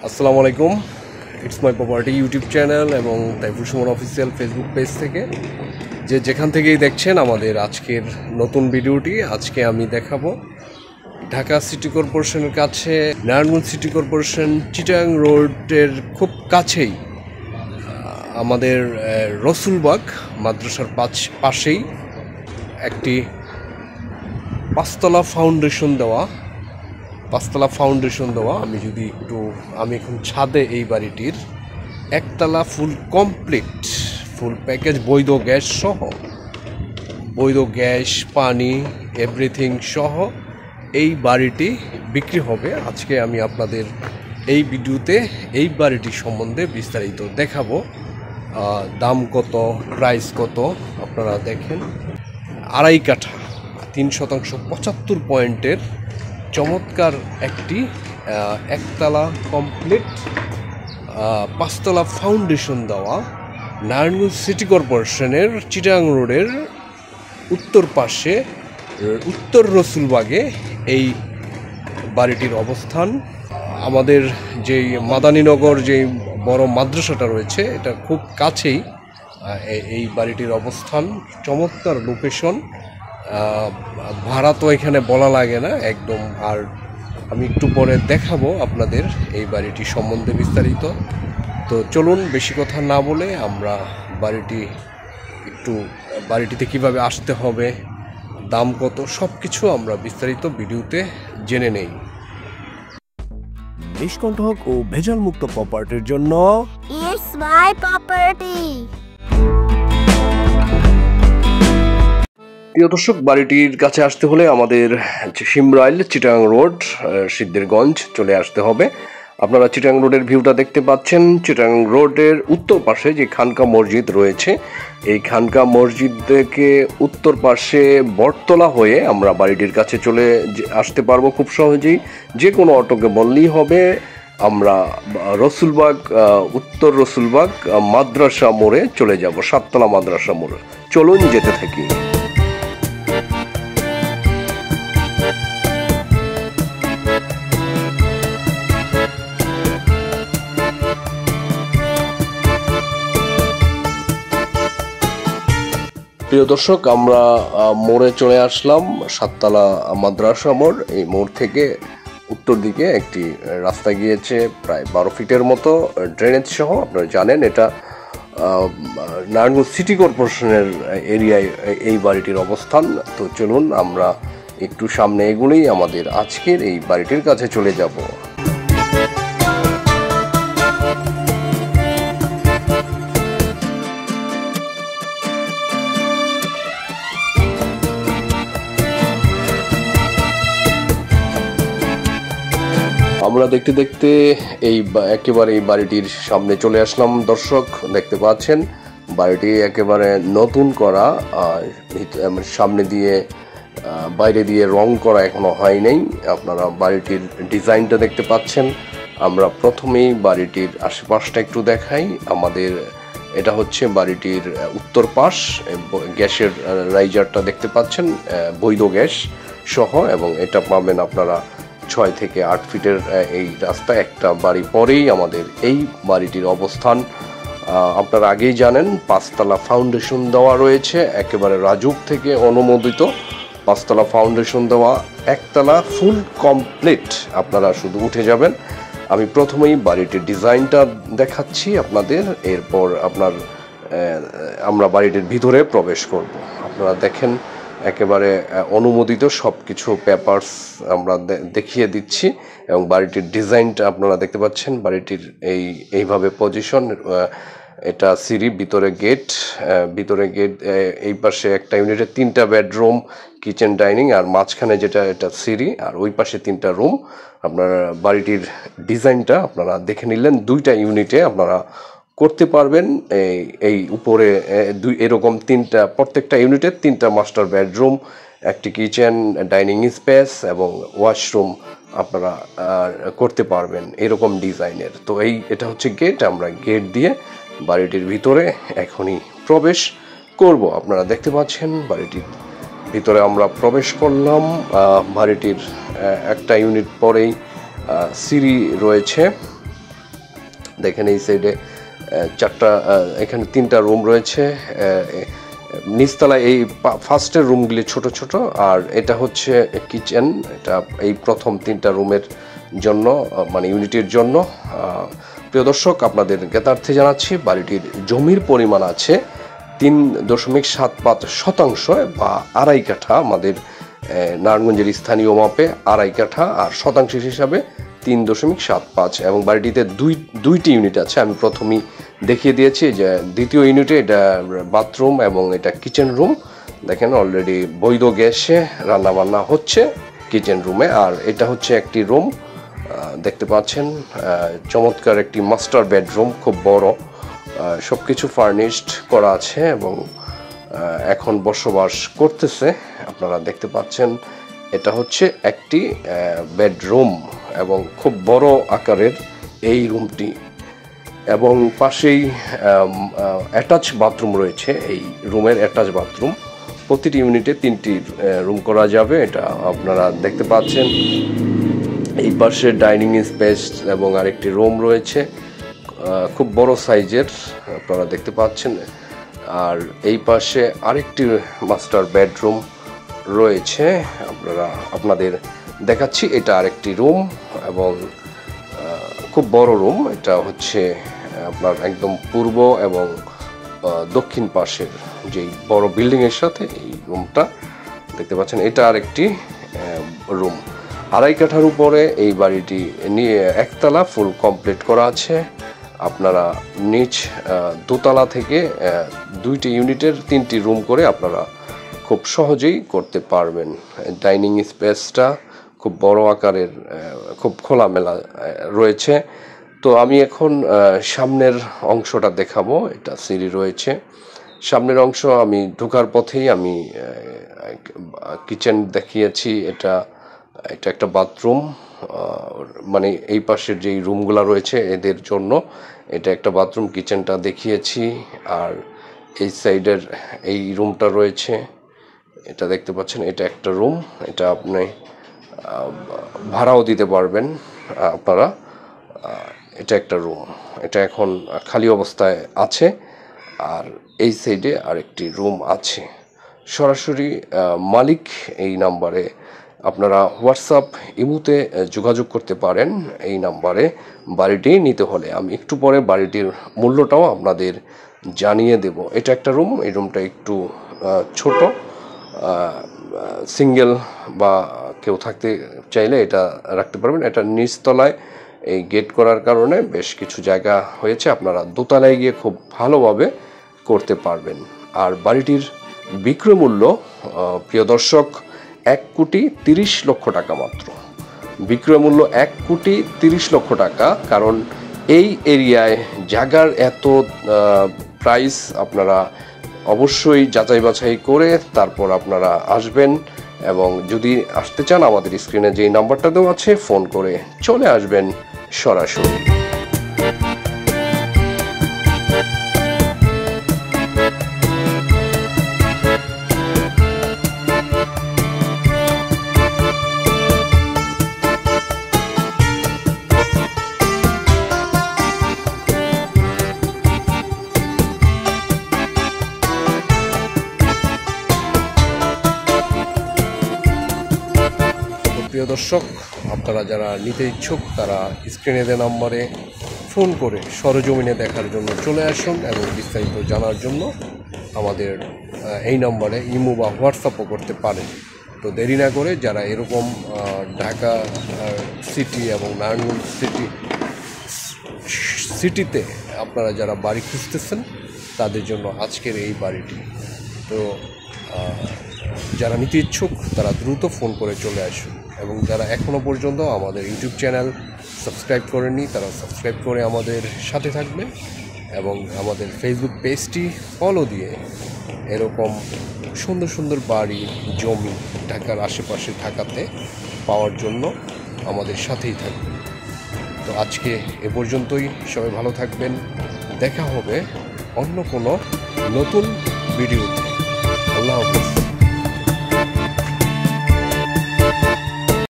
আসসালামু আলাইকুম। It's my property YouTube channel এবং Taifur Sumon official Facebook page থেকে যেখান থেকেই দেখছেন আমাদের আজকের নতুন ভিডিওটি। আজকে আমি দেখাবো ঢাকা সিটি কর্পোরেশনের কাছে নারায়ণগঞ্জ সিটি কর্পোরেশন চিটাগাং রোডের খুব কাছেই আমাদের রসুলবাগ মাদ্রাসার পাশেই একটি পাঁচতলা ফাউন্ডেশন দেওয়া। আমি এখন ছাদে এই বাড়িটির একতলা ফুল প্যাকেজ বৈধ গ্যাস পানি এভরিথিং সহ এই বাড়িটি বিক্রি হবে। আজকে আমি আপনাদের এই ভিডিওতে এই বাড়িটি সম্বন্ধে বিস্তারিত দেখাবো। দাম কত, প্রাইস কত আপনারা দেখেন। 2.5 কাঠা 3% 75 পয়েন্টের চমৎকার একটি একতলা কমপ্লিট পাঁচতলা ফাউন্ডেশন দেওয়া নারায়ণগঞ্জ সিটি কর্পোরেশনের চিটাগাং রোডের উত্তর পাশে উত্তর রসুলবাগে এই বাড়িটির অবস্থান। আমাদের যেই মাদানীনগর যেই বড় মাদ্রাসাটা রয়েছে এটা খুব কাছেই এই বাড়িটির অবস্থান। চমৎকার লোকেশন, ভাড়া তো এখানে বলা লাগে না একদম। আর আমি একটু পরে দেখাবো আপনাদের এই বাড়িটি সম্বন্ধে বিস্তারিত। তো চলুন বেশি কথা না বলে আমরা বাড়িটিতে কিভাবে আসতে হবে, দাম কত, সব কিছু আমরা বিস্তারিত ভিডিওতে জেনে নেই। নিষ্কণ্টক ও ভেজাল মুক্ত প্রপার্টির জন্য ইটস মাই প্রপার্টি। প্রিয় দর্শক, বাড়িটির কাছে আসতে হলে আমাদের শিমরাইল চিটাগাং রোড সিদ্ধিরগঞ্জ চলে আসতে হবে। আপনারা চিটাগাং রোডের ভিউটা দেখতে পাচ্ছেন। চিটাগাং রোডের উত্তর পাশে যে খানকা মসজিদ রয়েছে, এই খানকা মসজিদ থেকে উত্তর পাশে বটতলা হয়ে আমরা বাড়িটির কাছে চলে আসতে পারবো খুব সহজেই। যে কোনো অটোকে বললেই হবে। আমরা উত্তর রসুলবাগ মাদ্রাসা মোড়ে চলে যাব, 7তলা মাদ্রাসা মোড়ে। চলুন যেতে থাকি। প্রিয় দর্শক, আমরা মোড়ে চলে আসলাম, 7তলা মাদ্রাসা মোড়। এই মোড় থেকে উত্তর দিকে একটি রাস্তা গিয়েছে প্রায় 12 ফিটের মতো, ড্রেনেজ সহ। আপনারা জানেন এটা নারায়ণগঞ্জ সিটি কর্পোরেশনের এরিয়ায় এই বাড়িটির অবস্থান। তো চলুন আমরা একটু সামনে এগুলোই আমাদের আজকের এই বাড়িটির কাছে চলে যাব। আমরা দেখতে দেখতে একেবারে এই বাড়িটির সামনে চলে আসলাম। দর্শক দেখতে পাচ্ছেন বাড়িটি একেবারে নতুন করা, সামনে দিয়ে বাইরে দিয়ে রং করা এখনো হয় নাই। আপনারা বাড়িটির ডিজাইনটা দেখতে পাচ্ছেন। আমরা প্রথমেই বাড়িটির আশেপাশটা একটু দেখাই। আমাদের এটা হচ্ছে বাড়িটির উত্তর পাশ। গ্যাসের রাইজারটা দেখতে পাচ্ছেন, বৈধ গ্যাস সহ, এবং এটা পাবেন আপনারা 6 থেকে 8 ফিটের এই রাস্তা। একটা বাড়ি পরেই আমাদের এই বাড়িটির অবস্থান। আপনারা আগেই জানেন 5তলা ফাউন্ডেশন দেওয়া রয়েছে, একেবারে রাজুক থেকে অনুমোদিত 5তলা ফাউন্ডেশন দেওয়া, একতলা ফুল কমপ্লিট। আপনারা শুধু উঠে যাবেন। আমি প্রথমেই বাড়িটির ডিজাইনটা দেখাচ্ছি আপনাদের, এরপর আমরা বাড়িটির ভিতরে প্রবেশ করব। আপনারা দেখেন একেবারে অনুমোদিত সব কিছু পেপারস আমরা দেখিয়ে দিচ্ছি, এবং বাড়িটির ডিজাইনটা আপনারা দেখতে পাচ্ছেন। বাড়িটির এইভাবে পজিশন, এটা সিঁড়ি, ভিতরে গেট, এই পাশে একটা ইউনিটে 3টা বেডরুম, কিচেন, ডাইনিং, আর মাঝখানে যেটা এটা সিঁড়ি, আর ওই পাশে 3টা রুম। আপনারা বাড়িটির ডিজাইনটা আপনারা দেখে নিলেন। 2টা ইউনিটে আপনারা করতে পারবেন। এই উপরে এরকম প্রত্যেকটা ইউনিটে 3টা মাস্টার বেডরুম, একটি কিচেন, ডাইনিং স্পেস এবং ওয়াশরুম আপনারা করতে পারবেন এরকম ডিজাইনের। তো এটা হচ্ছে গেট। আমরা গেট দিয়ে বাড়িটির ভিতরে এখনই প্রবেশ করব। আপনারা দেখতে পাচ্ছেন বাড়িটির ভিতরে আমরা প্রবেশ করলাম। বাড়িটির একটা ইউনিট পরেই সিঁড়ি রয়েছে। দেখেন এই সাইডে চারটা, এখানে 3টা রুম রয়েছে। নিচতলায় এই ফার্স্টের রুমগুলি ছোট ছোট, আর এটা হচ্ছে কিচেন। এটা এই প্রথম 3টা রুমের জন্য, মানে ইউনিটের জন্য। প্রিয় দর্শক, আপনাদের জ্ঞাতার্থে জানাচ্ছি বাড়িটির জমির পরিমাণ আছে 3.75 শতাংশ বা 2.5 কাঠা। আমাদের নারায়ণগঞ্জের স্থানীয় মাপে 2.5 কাঠা, আর শতাংশ হিসাবে 3.75। এবং বাড়িটিতে দুইটি ইউনিট আছে। আমি প্রথমেই দেখিয়ে দিয়েছি যে দ্বিতীয় ইউনিটে এটা বাথরুম এবং এটা কিচেন রুম। দেখেন অলরেডি বৈধ গ্যাসে রান্নাবান্না হচ্ছে কিচেন রুমে। আর এটা হচ্ছে একটি রুম, দেখতে পাচ্ছেন চমৎকার একটি মাস্টার বেডরুম, খুব বড়, সব কিছু ফার্নিশড করা আছে এবং এখন বসবাস করতেছে। আপনারা দেখতে পাচ্ছেন এটা হচ্ছে একটি বেডরুম এবং খুব বড় আকারের এই রুমটি। এবং পাশেই অ্যাটাচ বাথরুম রয়েছে। এই রুমের অ্যাটাচ বাথরুম, প্রতিটি ইউনিটে 3টি রুম করা যাবে। এটা আপনারা দেখতে পাচ্ছেন। এই পাশে ডাইনিং স্পেস এবং আরেকটি রুম রয়েছে, খুব বড় সাইজের, আপনারা দেখতে পাচ্ছেন। আর এই পাশে আরেকটি মাস্টার বেডরুম রয়েছে, আপনাদের দেখাচ্ছি। এটা আরেকটি রুম এবং খুব বড় রুম। এটা হচ্ছে আপনার একদম পূর্ব এবং দক্ষিণ পাশের যেই বড় বিল্ডিংয়ের সাথে এই রুমটা দেখতে পাচ্ছেন। এটা আরেকটি রুম। 2.5 কাঠার উপরে এই বাড়িটি নিয়ে একতলা ফুল কমপ্লিট করা আছে। আপনারা নিচ দোতলা থেকে 2টি ইউনিটের 3টি রুম করে আপনারা খুব সহজেই করতে পারবেন। ডাইনিং স্পেসটা খুব বড় আকারের, খুব খোলামেলা রয়েছে। তো আমি এখন সামনের অংশটা দেখাবো। এটা সিঁড়ি রয়েছে সামনের অংশ। আমি ঢোকার পথেই আমি কিচেন দেখিয়েছি। এটা একটা বাথরুম, মানে এই পাশের যেই রুমগুলো রয়েছে এদের জন্য এটা একটা বাথরুম। কিচেনটা দেখিয়েছি। আর এই সাইডের এই রুমটা রয়েছে, এটা দেখতে পাচ্ছেন। এটা একটা রুম, এটা আপনি ভাড়াও দিতে পারবেন আপনারা। এটা একটা রুম, এটা এখন খালি অবস্থায় আছে। আর এই সাইডে আরেকটি রুম আছে। সরাসরি মালিক এই নাম্বারে আপনারা হোয়াটসঅ্যাপ ইমুতে যোগাযোগ করতে পারেন। এই নাম্বারে বাড়িটি নিতে হলে আমি একটু পরে বাড়িটির মূল্যটাও আপনাদের জানিয়ে দেব। এটা একটা রুম, এই রুমটা একটু ছোট, সিঙ্গেল বা কেউ থাকতে চাইলে এটা রাখতে পারবেন। এটা নিচতলায় এই গেট করার কারণে বেশ কিছু জায়গা হয়েছে, আপনারা দোতলায় গিয়ে খুব ভালোভাবে করতে পারবেন। আর বাড়িটির বিক্রয় মূল্য, প্রিয় দর্শক, 1,30,00,000 টাকা মাত্র। বিক্রয় মূল্য 1,30,00,000 টাকা। কারণ এই এরিয়ায় জায়গার এত প্রাইস আপনারা অবশ্যই যাচাই বাছাই করে তারপর আপনারা আসবেন। এবং যদি আসতে চান আমাদের স্ক্রিনে যেই নাম্বারটা দেওয়া আছে ফোন করে চলে আসবেন সরাসরি। প্রিয় দর্শক, আপনারা যারা নিতে ইচ্ছুক তারা স্ক্রিনে দেওয়া নম্বরে ফোন করে সরজমিনে দেখার জন্য চলে আসুন এবং বিস্তারিত জানার জন্য আমাদের এই নম্বরে ইমো বা হোয়াটসঅ্যাপও করতে পারেন। তো দেরি না করে যারা এরকম ঢাকা সিটি এবং নারায়ণগঞ্জ সিটিতে আপনারা যারা বাড়ি খুঁজতেছেন তাদের জন্য আজকের এই বাড়িটি। তো যারা নিতে ইচ্ছুক তারা দ্রুত ফোন করে চলে আসুন। এবং যারা এখনও পর্যন্ত আমাদের ইউটিউব চ্যানেল সাবস্ক্রাইব করেননি তারা সাবস্ক্রাইব করে আমাদের সাথে থাকবেন এবং আমাদের ফেসবুক পেজটি ফলো দিয়ে এরকম সুন্দর সুন্দর বাড়ি, জমি ঢাকার আশেপাশে ঢাকাতে পাওয়ার জন্য আমাদের সাথেই থাকবেন। তো আজকে এ পর্যন্তই, সবাই ভালো থাকবেন। দেখা হবে অন্য কোনো নতুন ভিডিওতে। আল্লাহ হাফেজ।